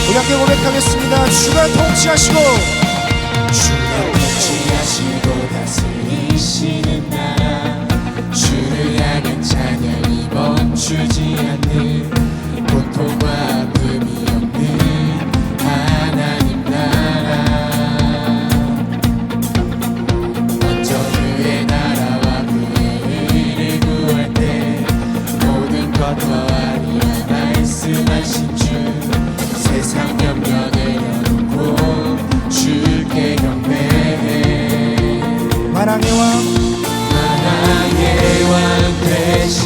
우리 함께 고백하겠습니다. 주가 통치하시고 주가 통치하시고 다스리시는 나라, 주를 향한 찬양이 멈추지 않는, 고통과 아픔이 없는 하나님 나라. 먼저 그의 나라와 그의 의를 구할 때 모든 것 더하리라 말씀하신 주, 세상 염려 내려놓고 주께 경배해. 만왕의 왕 만왕의 왕 되신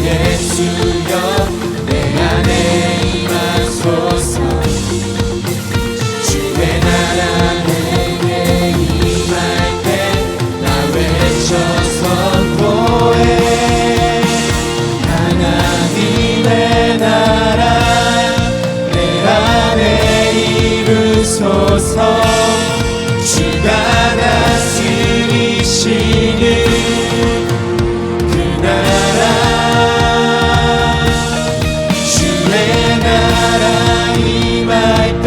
예수여, 내 안에 임하소서. 주의 나라 내게 임할 때 나 외쳐 선포해. 하나님의 나라 내 안에 이루소서. 주가 다스리시는 그 나라, 주의 나라 임할 때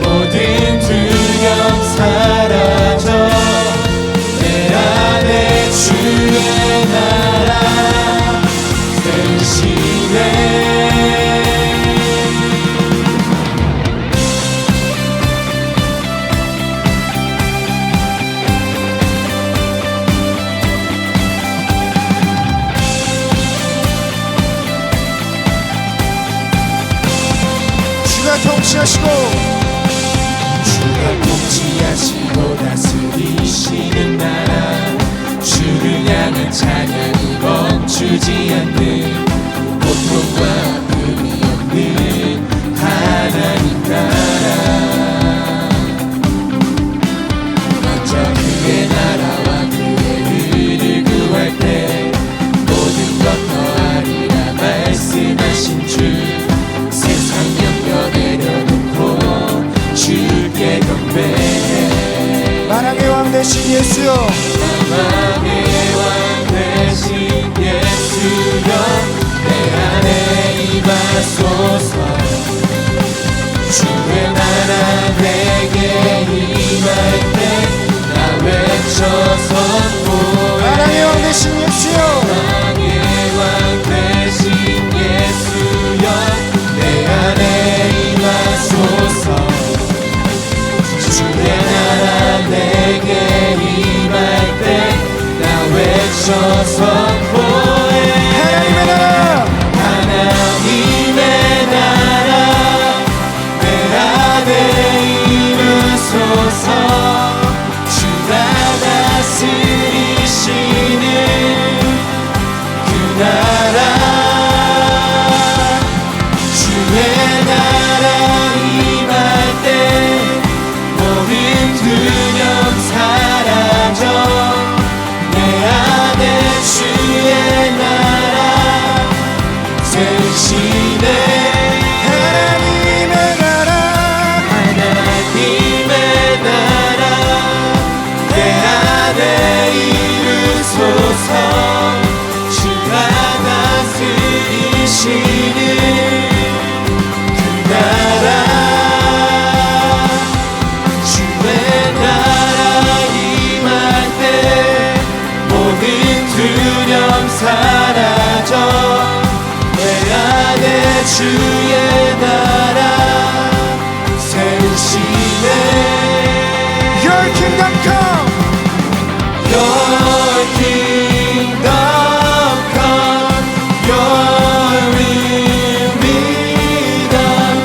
모든 두려움 사라져. 내 안에 주의 나라 대신해. 주가 통치하시고 주가 통치하시고 다스리시는 나라, 주를 향한 찬양이 멈추지 않는, 고통과 아픔이 없는 하나님 나라. 먼저 그의 나라와 그의 의를 구할 때 모든 것 더하리라 말씀하신 주, 세상 염려 내려놓고 주께 경배해. 만왕의 왕 되신 예수여, 만왕의 왕 되신 예수여, 내 안에 임하소서. 주의 나라 내게 임할 때 나 외쳐 선포해. 만왕의 왕 되신 예수여, 만왕의 왕 되신 예수여, 내 안에 임하소서. 주의 나라 내게 임할 때 나 외쳐 선포해. 하나님의 나라 하나님의 나라 내 안에 임하소서. 주가 다스리시는 그 나라, 주의 나라 임할 때 모든 두려움 사라져. 내 안에 주의 나라 세우시네. 하나님의 나라 하나님의 나라 내 안에 이루소서. 주가 다스리시는 그 나라, 주의 나라 임할 때 모든 두려움 사라져. 내 안에 주의 나라 세우시네. Your kingdom come, Your kingdom come, Your will be done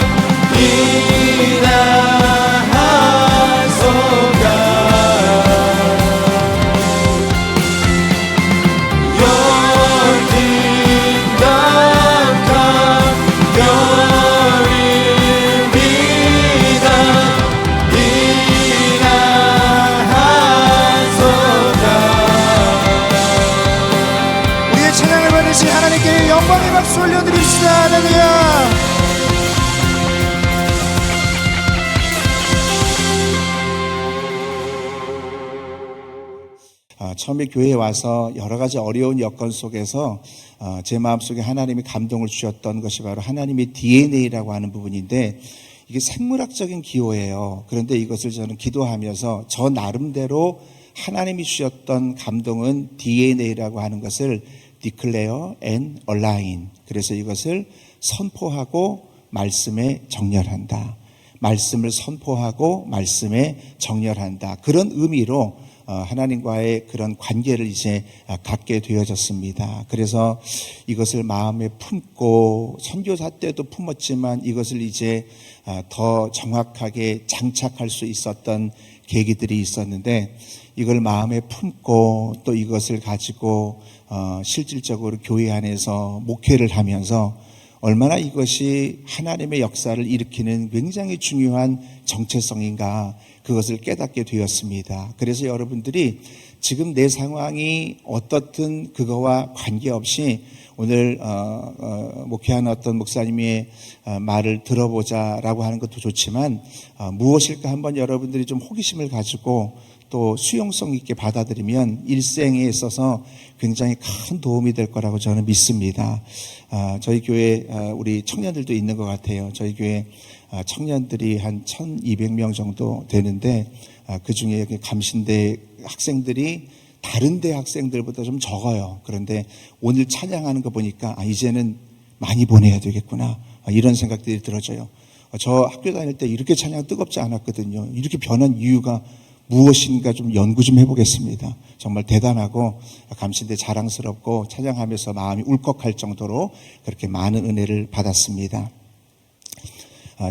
in our hearts, O God. Your kingdom come, Your will be done in our hearts, O God. 우리의 찬양을 받으신 하나님께 영광의 박수 올려드립시다. 할렐루야. 처음에 교회에 와서 여러 가지 어려운 여건 속에서 제 마음속에 하나님이 감동을 주셨던 것이 바로 하나님의 DNA라고 하는 부분인데, 이게 생물학적인 기호예요. 그런데 이것을 저는 기도하면서 저 나름대로 하나님이 주셨던 감동은 DNA라고 하는 것을 declare and align, 그래서 이것을 선포하고 말씀에 정렬한다, 말씀을 선포하고 말씀에 정렬한다, 그런 의미로 하나님과의 그런 관계를 이제 갖게 되어졌습니다. 그래서 이것을 마음에 품고 선교사 때도 품었지만 이것을 이제 더 정확하게 장착할 수 있었던 계기들이 있었는데, 이걸 마음에 품고 또 이것을 가지고 실질적으로 교회 안에서 목회를 하면서 얼마나 이것이 하나님의 역사를 일으키는 굉장히 중요한 정체성인가, 그것을 깨닫게 되었습니다. 그래서 여러분들이 지금 내 상황이 어떻든 그거와 관계없이 오늘 목회하는 어떤 목사님의 말을 들어보자라고 하는 것도 좋지만, 무엇일까 한번 여러분들이 좀 호기심을 가지고 또 수용성 있게 받아들이면 일생에 있어서 굉장히 큰 도움이 될 거라고 저는 믿습니다. 저희 교회 우리 청년들도 있는 것 같아요. 저희 교회 청년들이 한 1200명 정도 되는데, 그 중에 감신대 학생들이 다른 대 학생들보다 좀 적어요. 그런데 오늘 찬양하는 거 보니까 이제는 많이 보내야 되겠구나, 이런 생각들이 들어져요. 저 학교 다닐 때 이렇게 찬양 뜨겁지 않았거든요. 이렇게 변한 이유가 무엇인가 좀 연구 좀 해보겠습니다. 정말 대단하고 감신대 자랑스럽고 찬양하면서 마음이 울컥할 정도로 그렇게 많은 은혜를 받았습니다.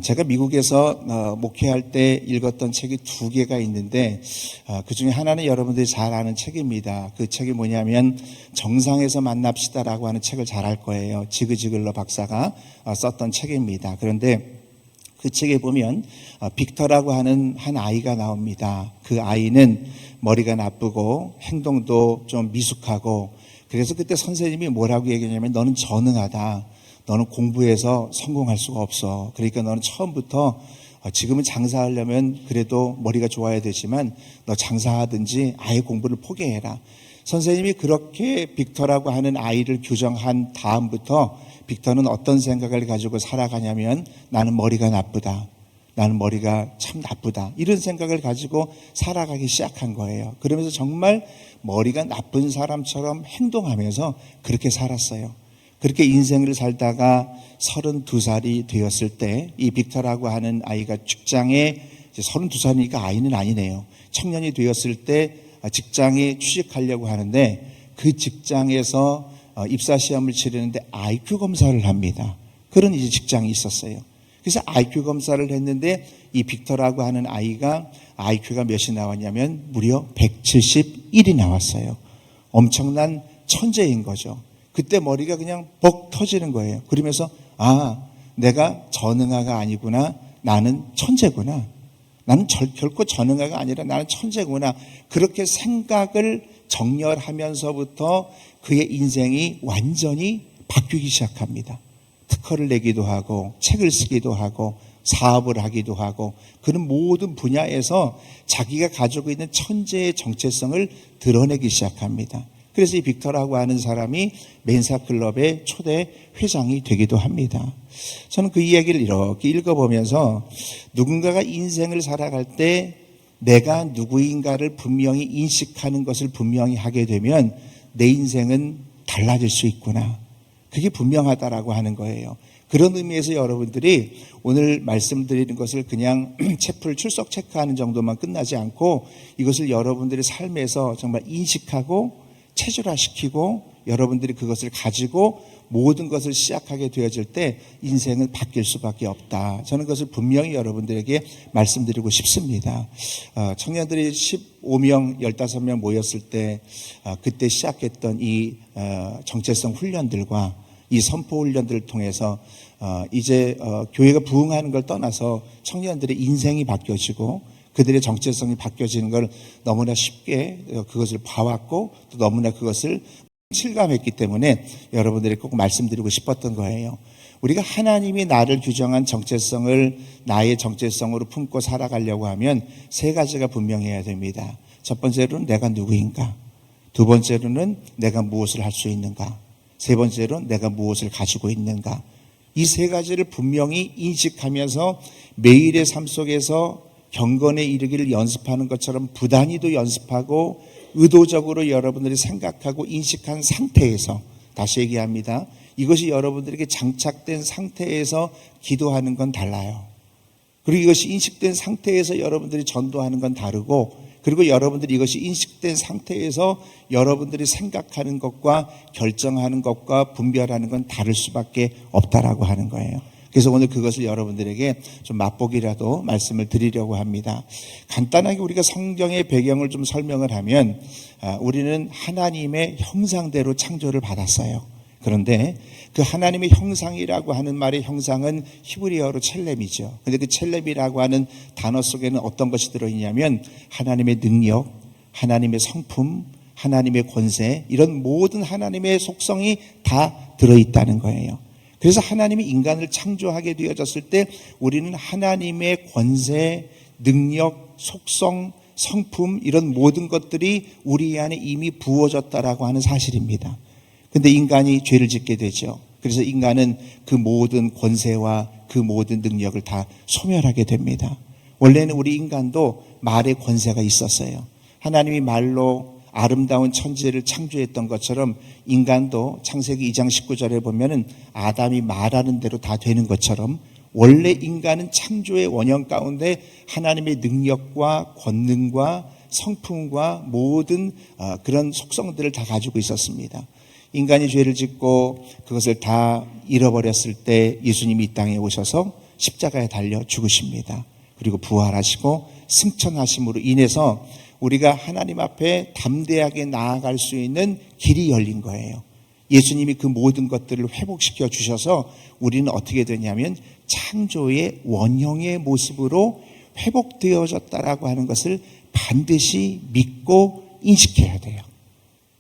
제가 미국에서 목회할 때 읽었던 책이 2개가 있는데, 그 중에 하나는 여러분들이 잘 아는 책입니다. 그 책이 뭐냐면 정상에서 만납시다라고 하는 책을 잘 알 거예요. 지그지글러 박사가 썼던 책입니다. 그런데 그 책에 보면 빅터라고 하는 한 아이가 나옵니다. 그 아이는 머리가 나쁘고 행동도 좀 미숙하고, 그래서 그때 선생님이 뭐라고 얘기했냐면, 너는 전능하다, 너는 공부해서 성공할 수가 없어. 그러니까 너는 처음부터 지금은 장사하려면 그래도 머리가 좋아야 되지만 너 장사하든지 아예 공부를 포기해라. 선생님이 그렇게 빅터라고 하는 아이를 규정한 다음부터 빅터는 어떤 생각을 가지고 살아가냐면, 나는 머리가 나쁘다, 나는 머리가 참 나쁘다, 이런 생각을 가지고 살아가기 시작한 거예요. 그러면서 정말 머리가 나쁜 사람처럼 행동하면서 그렇게 살았어요. 그렇게 인생을 살다가 32살이 되었을 때 이 빅터라고 하는 아이가 직장에, 이제 32살이니까 아이는 아니네요, 청년이 되었을 때 직장에 취직하려고 하는데, 그 직장에서 입사시험을 치르는데 IQ 검사를 합니다. 그런 이제 직장이 있었어요. 그래서 IQ 검사를 했는데 이 빅터라고 하는 아이가 IQ가 몇이 나왔냐면 무려 171이 나왔어요. 엄청난 천재인 거죠. 그때 머리가 그냥 벅 터지는 거예요. 그러면서 내가 전능아가 아니구나, 나는 천재구나, 나는 결코 전능아가 아니라 나는 천재구나, 그렇게 생각을 정렬하면서부터 그의 인생이 완전히 바뀌기 시작합니다. 특허를 내기도 하고 책을 쓰기도 하고 사업을 하기도 하고, 그런 모든 분야에서 자기가 가지고 있는 천재의 정체성을 드러내기 시작합니다. 그래서 이 빅터라고 하는 사람이 멘사클럽의 초대 회장이 되기도 합니다. 저는 그 이야기를 이렇게 읽어보면서, 누군가가 인생을 살아갈 때 내가 누구인가를 분명히 인식하는 것을 분명히 하게 되면 내 인생은 달라질 수 있구나, 그게 분명하다라고 하는 거예요. 그런 의미에서 여러분들이 오늘 말씀드리는 것을 그냥 채플 출석 체크하는 정도만 끝나지 않고, 이것을 여러분들의 삶에서 정말 인식하고 체질화시키고 여러분들이 그것을 가지고 모든 것을 시작하게 되어질 때 인생은 바뀔 수밖에 없다. 저는 그것을 분명히 여러분들에게 말씀드리고 싶습니다. 청년들이 15명, 15명 모였을 때 그때 시작했던 이 정체성 훈련들과 이 선포 훈련들을 통해서 이제 교회가 부흥하는 걸 떠나서 청년들의 인생이 바뀌어지고 그들의 정체성이 바뀌어지는 걸 너무나 쉽게 그것을 봐왔고 또 너무나 그것을 실감했기 때문에 여러분들에게 꼭 말씀드리고 싶었던 거예요. 우리가 하나님이 나를 규정한 정체성을 나의 정체성으로 품고 살아가려고 하면 세 가지가 분명해야 됩니다. 첫 번째로는 내가 누구인가, 두 번째로는 내가 무엇을 할 수 있는가, 세 번째로 내가 무엇을 가지고 있는가. 이 세 가지를 분명히 인식하면서 매일의 삶 속에서 경건에 이르기를 연습하는 것처럼 부단히도 연습하고 의도적으로 여러분들이 생각하고 인식한 상태에서, 다시 얘기합니다. 이것이 여러분들에게 장착된 상태에서 기도하는 건 달라요. 그리고 이것이 인식된 상태에서 여러분들이 전도하는 건 다르고, 그리고 여러분들이 이것이 인식된 상태에서 여러분들이 생각하는 것과 결정하는 것과 분별하는 건 다를 수밖에 없다라고 하는 거예요. 그래서 오늘 그것을 여러분들에게 좀 맛보기라도 말씀을 드리려고 합니다. 간단하게 우리가 성경의 배경을 좀 설명을 하면, 우리는 하나님의 형상대로 창조를 받았어요. 그런데 그 하나님의 형상이라고 하는 말의 형상은 히브리어로 첼렘이죠. 근데 그 첼렘이라고 하는 단어 속에는 어떤 것이 들어있냐면 하나님의 능력, 하나님의 성품, 하나님의 권세, 이런 모든 하나님의 속성이 다 들어있다는 거예요. 그래서 하나님이 인간을 창조하게 되어졌을 때 우리는 하나님의 권세, 능력, 속성, 성품, 이런 모든 것들이 우리 안에 이미 부어졌다라고 하는 사실입니다. 근데 인간이 죄를 짓게 되죠. 그래서 인간은 그 모든 권세와 그 모든 능력을 다 소멸하게 됩니다. 원래는 우리 인간도 말의 권세가 있었어요. 하나님이 말로 아름다운 천지를 창조했던 것처럼 인간도 창세기 2장 19절에 보면은 아담이 말하는 대로 다 되는 것처럼 원래 인간은 창조의 원형 가운데 하나님의 능력과 권능과 성품과 모든 그런 속성들을 다 가지고 있었습니다. 인간이 죄를 짓고 그것을 다 잃어버렸을 때 예수님이 이 땅에 오셔서 십자가에 달려 죽으십니다. 그리고 부활하시고 승천하심으로 인해서 우리가 하나님 앞에 담대하게 나아갈 수 있는 길이 열린 거예요. 예수님이 그 모든 것들을 회복시켜 주셔서 우리는 어떻게 되냐면 창조의 원형의 모습으로 회복되어졌다라고 하는 것을 반드시 믿고 인식해야 돼요.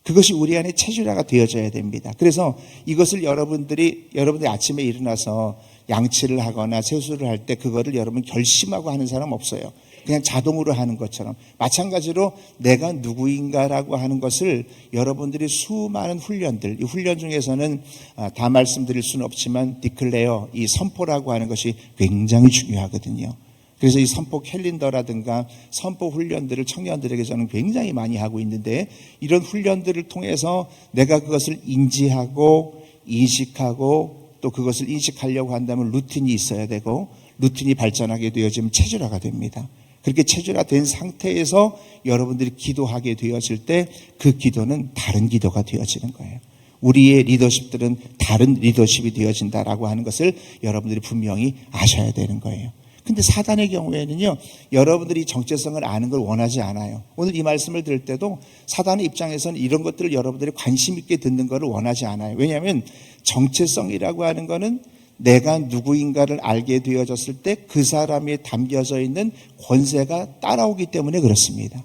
그것이 우리 안에 체질화가 되어져야 됩니다. 그래서 이것을 여러분들이 아침에 일어나서 양치를 하거나 세수를 할 때 그거를 여러분 결심하고 하는 사람 없어요. 그냥 자동으로 하는 것처럼 마찬가지로 내가 누구인가라고 하는 것을 여러분들이 수많은 훈련들, 이 훈련 중에서는 다 말씀드릴 수는 없지만 디클레어, 이 선포라고 하는 것이 굉장히 중요하거든요. 그래서 이 선포 캘린더라든가 선포 훈련들을 청년들에게 저는 굉장히 많이 하고 있는데, 이런 훈련들을 통해서 내가 그것을 인지하고 인식하고 또 그것을 인식하려고 한다면 루틴이 있어야 되고, 루틴이 발전하게 되어지면 체질화가 됩니다. 그렇게 체질화된 상태에서 여러분들이 기도하게 되어질 때 그 기도는 다른 기도가 되어지는 거예요. 우리의 리더십들은 다른 리더십이 되어진다라고 하는 것을 여러분들이 분명히 아셔야 되는 거예요. 근데 사단의 경우에는요, 여러분들이 정체성을 아는 걸 원하지 않아요. 오늘 이 말씀을 들을 때도 사단의 입장에서는 이런 것들을 여러분들이 관심 있게 듣는 것을 원하지 않아요. 왜냐하면 정체성이라고 하는 거는 내가 누구인가를 알게 되어졌을 때 그 사람에 담겨져 있는 권세가 따라오기 때문에 그렇습니다.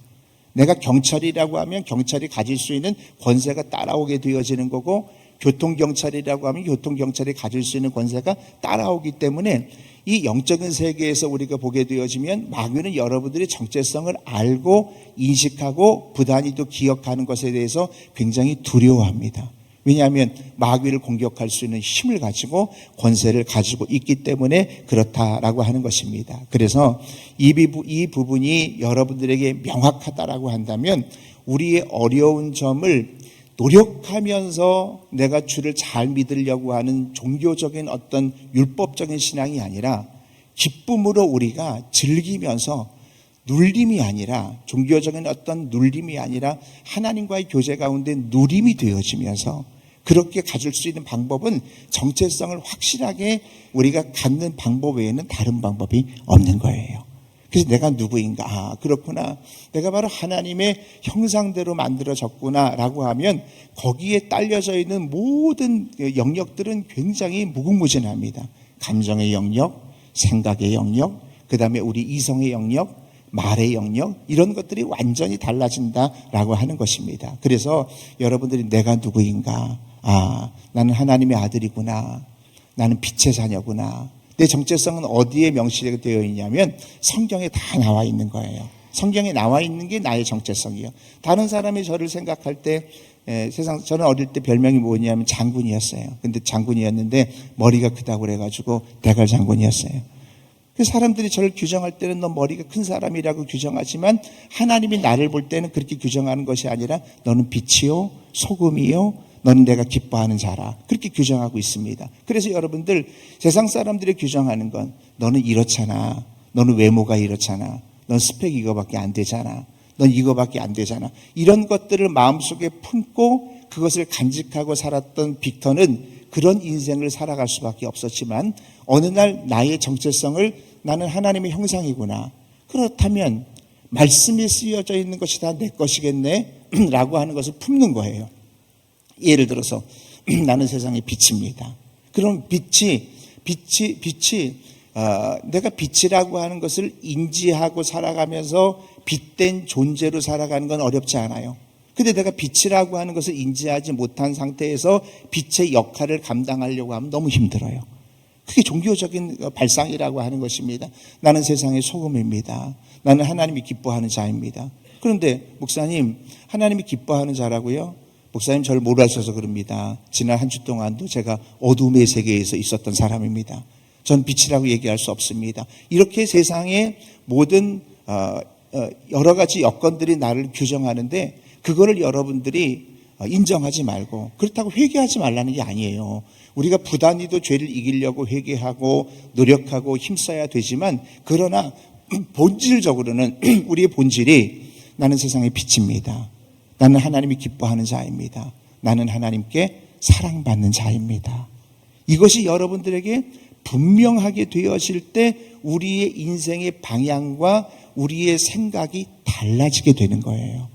내가 경찰이라고 하면 경찰이 가질 수 있는 권세가 따라오게 되어지는 거고, 교통경찰이라고 하면 교통경찰이 가질 수 있는 권세가 따라오기 때문에 이 영적인 세계에서 우리가 보게 되어지면 마귀는 여러분들의 정체성을 알고 인식하고 부단히도 기억하는 것에 대해서 굉장히 두려워합니다. 왜냐하면 마귀를 공격할 수 있는 힘을 가지고 권세를 가지고 있기 때문에 그렇다라고 하는 것입니다. 그래서 이 부분이 여러분들에게 명확하다라고 한다면 우리의 어려운 점을 노력하면서 내가 주를 잘 믿으려고 하는 종교적인 어떤 율법적인 신앙이 아니라 기쁨으로 우리가 즐기면서, 눌림이 아니라, 종교적인 어떤 눌림이 아니라 하나님과의 교제 가운데 누림이 되어지면서, 그렇게 가질 수 있는 방법은 정체성을 확실하게 우리가 갖는 방법 외에는 다른 방법이 없는 거예요. 그래서 내가 누구인가, 아, 그렇구나, 내가 바로 하나님의 형상대로 만들어졌구나 라고 하면 거기에 딸려져 있는 모든 영역들은 굉장히 무궁무진합니다. 감정의 영역, 생각의 영역, 그 다음에 우리 이성의 영역, 말의 영역, 이런 것들이 완전히 달라진다라고 하는 것입니다. 그래서 여러분들이 내가 누구인가, 아, 나는 하나님의 아들이구나, 나는 빛의 자녀구나, 내 정체성은 어디에 명시되어 있냐면 성경에 다 나와 있는 거예요. 성경에 나와 있는 게 나의 정체성이에요. 다른 사람이 저를 생각할 때 저는 어릴 때 별명이 뭐냐면 장군이었어요. 근데 장군이었는데 머리가 크다고 그래가지고 대갈 장군이었어요. 그 사람들이 저를 규정할 때는 너 머리가 큰 사람이라고 규정하지만 하나님이 나를 볼 때는 그렇게 규정하는 것이 아니라 너는 빛이요 소금이요 너는 내가 기뻐하는 자라 그렇게 규정하고 있습니다. 그래서 여러분들 세상 사람들이 규정하는 건 너는 이렇잖아, 너는 외모가 이렇잖아, 넌 스펙 이거밖에 안 되잖아, 넌 이거밖에 안 되잖아, 이런 것들을 마음속에 품고 그것을 간직하고 살았던 빅터는 그런 인생을 살아갈 수밖에 없었지만 어느 날 나의 정체성을 나는 하나님의 형상이구나, 그렇다면 말씀이 쓰여져 있는 것이 다 내 것이겠네 라고 하는 것을 품는 거예요. 예를 들어서 나는 세상의 빛입니다. 그럼 빛이 내가 빛이라고 하는 것을 인지하고 살아가면서 빛된 존재로 살아가는 건 어렵지 않아요. 근데 내가 빛이라고 하는 것을 인지하지 못한 상태에서 빛의 역할을 감당하려고 하면 너무 힘들어요. 그게 종교적인 발상이라고 하는 것입니다. 나는 세상의 소금입니다. 나는 하나님이 기뻐하는 자입니다. 그런데 목사님, 하나님이 기뻐하는 자라고요? 목사님 저를 몰라셔서 그럽니다. 지난 한 주 동안도 제가 어둠의 세계에서 있었던 사람입니다. 전 빛이라고 얘기할 수 없습니다. 이렇게 세상의 모든 여러 가지 여건들이 나를 규정하는데 그거를 여러분들이 인정하지 말고 그렇다고 회개하지 말라는 게 아니에요. 우리가 부단히도 죄를 이기려고 회개하고 노력하고 힘써야 되지만 그러나 본질적으로는 우리의 본질이 나는 세상의 빛입니다. 나는 하나님이 기뻐하는 자입니다. 나는 하나님께 사랑받는 자입니다. 이것이 여러분들에게 분명하게 되어질 때 우리의 인생의 방향과 우리의 생각이 달라지게 되는 거예요.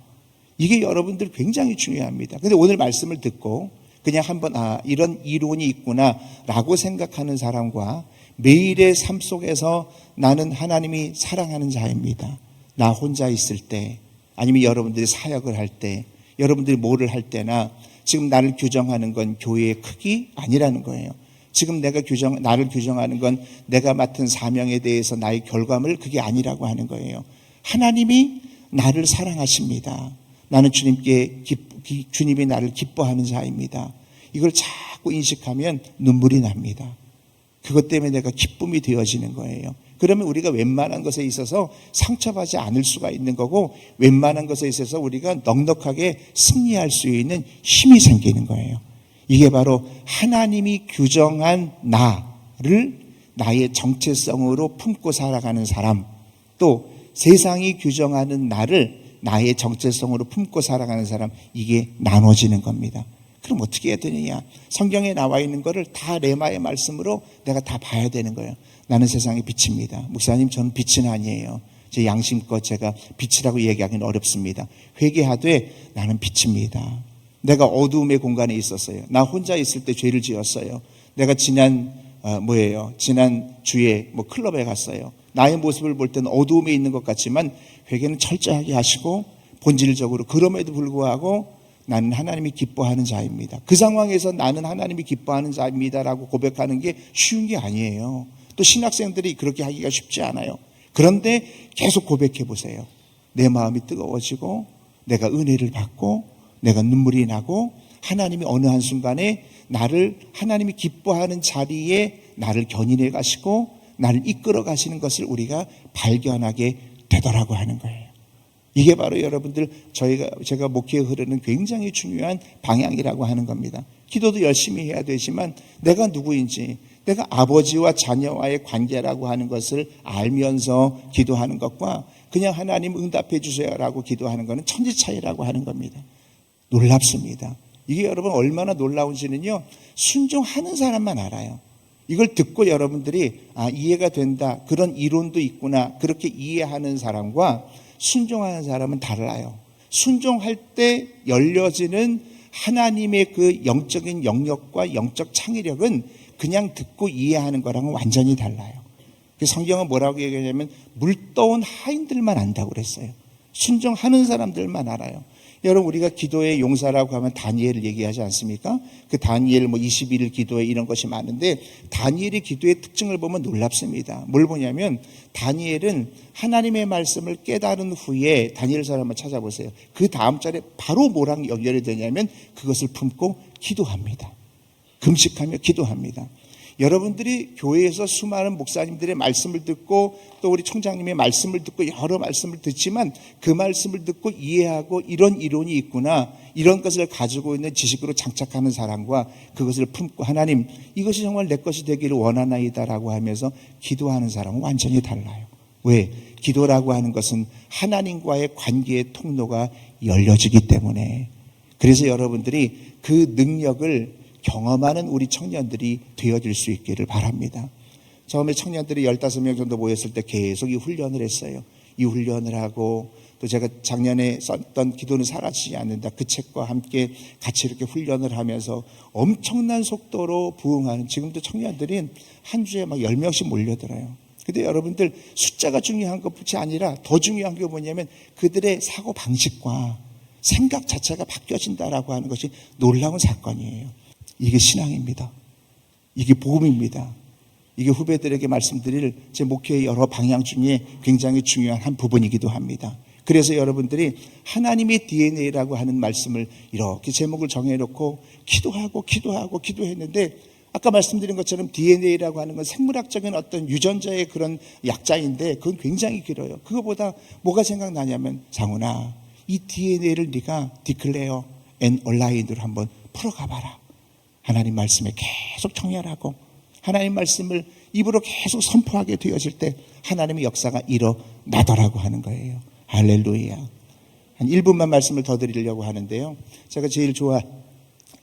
이게 여러분들 굉장히 중요합니다. 근데 오늘 말씀을 듣고 그냥 한번 이런 이론이 있구나 라고 생각하는 사람과 매일의 삶 속에서 나는 하나님이 사랑하는 자입니다. 나 혼자 있을 때 아니면 여러분들이 사역을 할 때 여러분들이 뭐를 할 때나 지금 나를 규정하는 건 교회의 크기 아니라는 거예요. 지금 나를 규정하는 건 내가 맡은 사명에 대해서 나의 결과물 그게 아니라고 하는 거예요. 하나님이 나를 사랑하십니다. 나는 주님이 나를 기뻐하는 자입니다. 이걸 자꾸 인식하면 눈물이 납니다. 그것 때문에 내가 기쁨이 되어지는 거예요. 그러면 우리가 웬만한 것에 있어서 상처받지 않을 수가 있는 거고 웬만한 것에 있어서 우리가 넉넉하게 승리할 수 있는 힘이 생기는 거예요. 이게 바로 하나님이 규정한 나를 나의 정체성으로 품고 살아가는 사람, 또 세상이 규정하는 나를 나의 정체성으로 품고 살아가는 사람, 이게 나눠지는 겁니다. 그럼 어떻게 해야 되느냐? 성경에 나와 있는 거를 다 레마의 말씀으로 내가 다 봐야 되는 거예요. 나는 세상의 빛입니다. 목사님, 저는 빛은 아니에요. 제 양심껏 제가 빛이라고 얘기하기는 어렵습니다. 회개하되 나는 빛입니다. 내가 어두움의 공간에 있었어요. 나 혼자 있을 때 죄를 지었어요. 내가 지난 주에 클럽에 갔어요. 나의 모습을 볼 때는 어두움에 있는 것 같지만 회개는 철저하게 하시고 본질적으로 그럼에도 불구하고 나는 하나님이 기뻐하는 자입니다. 그 상황에서 나는 하나님이 기뻐하는 자입니다라고 고백하는 게 쉬운 게 아니에요. 또 신학생들이 그렇게 하기가 쉽지 않아요. 그런데 계속 고백해 보세요. 내 마음이 뜨거워지고 내가 은혜를 받고 내가 눈물이 나고 하나님이 어느 한순간에 나를 하나님이 기뻐하는 자리에 나를 견인해 가시고 나를 이끌어 가시는 것을 우리가 발견하게 되더라고 하는 거예요. 이게 바로 여러분들 제가 목회에 흐르는 굉장히 중요한 방향이라고 하는 겁니다. 기도도 열심히 해야 되지만 내가 누구인지, 내가 아버지와 자녀와의 관계라고 하는 것을 알면서 기도하는 것과 그냥 하나님 응답해 주세요라고 기도하는 것은 천지 차이라고 하는 겁니다. 놀랍습니다. 이게 여러분 얼마나 놀라운지는요, 순종하는 사람만 알아요. 이걸 듣고 여러분들이 이해가 된다, 그런 이론도 있구나, 그렇게 이해하는 사람과 순종하는 사람은 달라요. 순종할 때 열려지는 하나님의 그 영적인 영역과 영적 창의력은 그냥 듣고 이해하는 거랑은 완전히 달라요. 성경은 뭐라고 얘기하냐면 물떠온 하인들만 안다고 그랬어요. 순종하는 사람들만 알아요. 여러분, 우리가 기도의 용사라고 하면 다니엘을 얘기하지 않습니까? 그 다니엘 21일 기도에 이런 것이 많은데, 다니엘의 기도의 특징을 보면 놀랍습니다. 뭘 보냐면 다니엘은 하나님의 말씀을 깨달은 후에, 다니엘서를 한번 찾아보세요. 그 다음 절에 바로 뭐랑 연결이 되냐면 그것을 품고 기도합니다. 금식하며 기도합니다. 여러분들이 교회에서 수많은 목사님들의 말씀을 듣고 또 우리 총장님의 말씀을 듣고 여러 말씀을 듣지만 그 말씀을 듣고 이해하고 이런 이론이 있구나, 이런 것을 가지고 있는 지식으로 장착하는 사람과 그것을 품고 하나님 이것이 정말 내 것이 되기를 원하나이다라고 하면서 기도하는 사람은 완전히 달라요. 왜? 기도라고 하는 것은 하나님과의 관계의 통로가 열려지기 때문에. 그래서 여러분들이 그 능력을 경험하는 우리 청년들이 되어질 수 있기를 바랍니다. 처음에 청년들이 15명 정도 모였을 때 계속 이 훈련을 했어요. 이 훈련을 하고 또 제가 작년에 썼던 기도는 사라지지 않는다, 그 책과 함께 같이 이렇게 훈련을 하면서 엄청난 속도로 부흥하는, 지금도 청년들이 한 주에 막 10명씩 몰려들어요. 근데 여러분들 숫자가 중요한 것뿐이 아니라 더 중요한 게 뭐냐면 그들의 사고 방식과 생각 자체가 바뀌어진다라고 하는 것이 놀라운 사건이에요. 이게 신앙입니다. 이게 복음입니다. 이게 후배들에게 말씀드릴 제 목회의 여러 방향 중에 굉장히 중요한 한 부분이기도 합니다. 그래서 여러분들이 하나님의 DNA라고 하는 말씀을 이렇게 제목을 정해놓고 기도했는데, 아까 말씀드린 것처럼 DNA라고 하는 건 생물학적인 어떤 유전자의 그런 약자인데 그건 굉장히 길어요. 그거보다 뭐가 생각나냐면, 장훈아, 이 DNA를 네가 디클레어 앤 얼라인으로 한번 풀어가봐라. 하나님 말씀에 계속 청열하고 하나님 말씀을 입으로 계속 선포하게 되어질 때 하나님의 역사가 일어나더라고 하는 거예요. 할렐루야. 한 1분만 말씀을 더 드리려고 하는데요. 제가 제일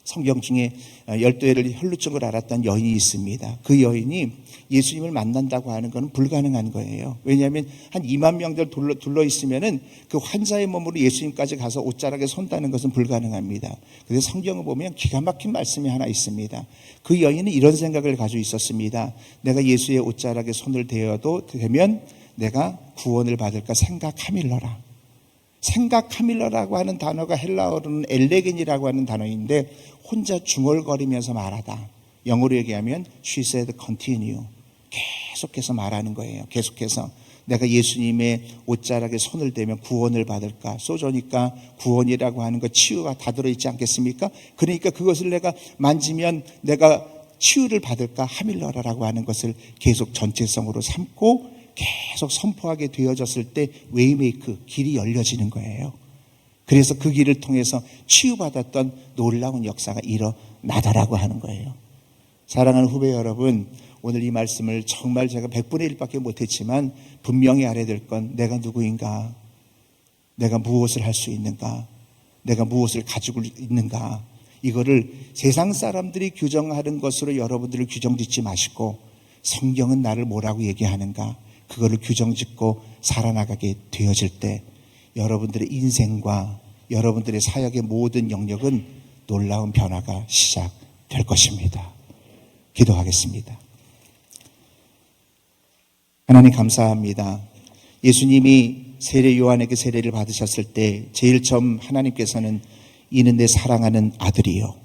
성경 중에 12회를 혈루증을 앓았던 여인이 있습니다. 그 여인이 예수님을 만난다고 하는 것은 불가능한 거예요. 왜냐하면 한 2만 명들 둘러 있으면은 그 환자의 몸으로 예수님까지 가서 옷자락에 손다는 것은 불가능합니다. 그래서 성경을 보면 기가 막힌 말씀이 하나 있습니다. 그 여인은 이런 생각을 가지고 있었습니다. 내가 예수의 옷자락에 손을 대어도 되면 내가 구원을 받을까 생각하밀러라. 생각하밀러라고 하는 단어가 헬라어로는 엘레겐이라고 하는 단어인데 혼자 중얼거리면서 말하다. 영어로 얘기하면 she said continue. 계속해서 말하는 거예요. 계속해서 내가 예수님의 옷자락에 손을 대면 구원을 받을까? 소저니까 구원이라고 하는 거 치유가 다 들어있지 않겠습니까? 그러니까 그것을 내가 만지면 내가 치유를 받을까? 하밀러라라고 하는 것을 계속 전체성으로 삼고 계속 선포하게 되어졌을 때 웨이메이크, 길이 열려지는 거예요. 그래서 그 길을 통해서 치유받았던 놀라운 역사가 일어나더라고 하는 거예요. 사랑하는 후배 여러분, 오늘 이 말씀을 정말 제가 100분의 1밖에 못했지만 분명히 알아야 될 건 내가 누구인가, 내가 무엇을 할 수 있는가, 내가 무엇을 가지고 있는가, 이거를 세상 사람들이 규정하는 것으로 여러분들을 규정짓지 마시고 성경은 나를 뭐라고 얘기하는가, 그거를 규정짓고 살아나가게 되어질 때 여러분들의 인생과 여러분들의 사역의 모든 영역은 놀라운 변화가 시작될 것입니다. 기도하겠습니다. 하나님 감사합니다. 예수님이 세례 요한에게 세례를 받으셨을 때 제일 처음 하나님께서는 이는 내 사랑하는 아들이요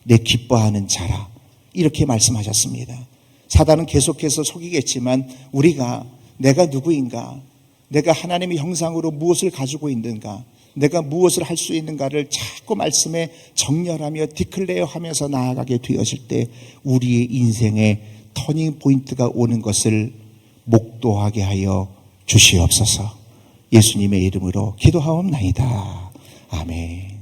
내 기뻐하는 자라 이렇게 말씀하셨습니다. 사단은 계속해서 속이겠지만 우리가 내가 누구인가, 내가 하나님의 형상으로 무엇을 가지고 있는가, 내가 무엇을 할 수 있는가를 자꾸 말씀에 정렬하며 디클레어하면서 나아가게 되어질 때 우리의 인생에 터닝 포인트가 오는 것을 목도하게 하여 주시옵소서. 예수님의 이름으로 기도하옵나이다. 아멘.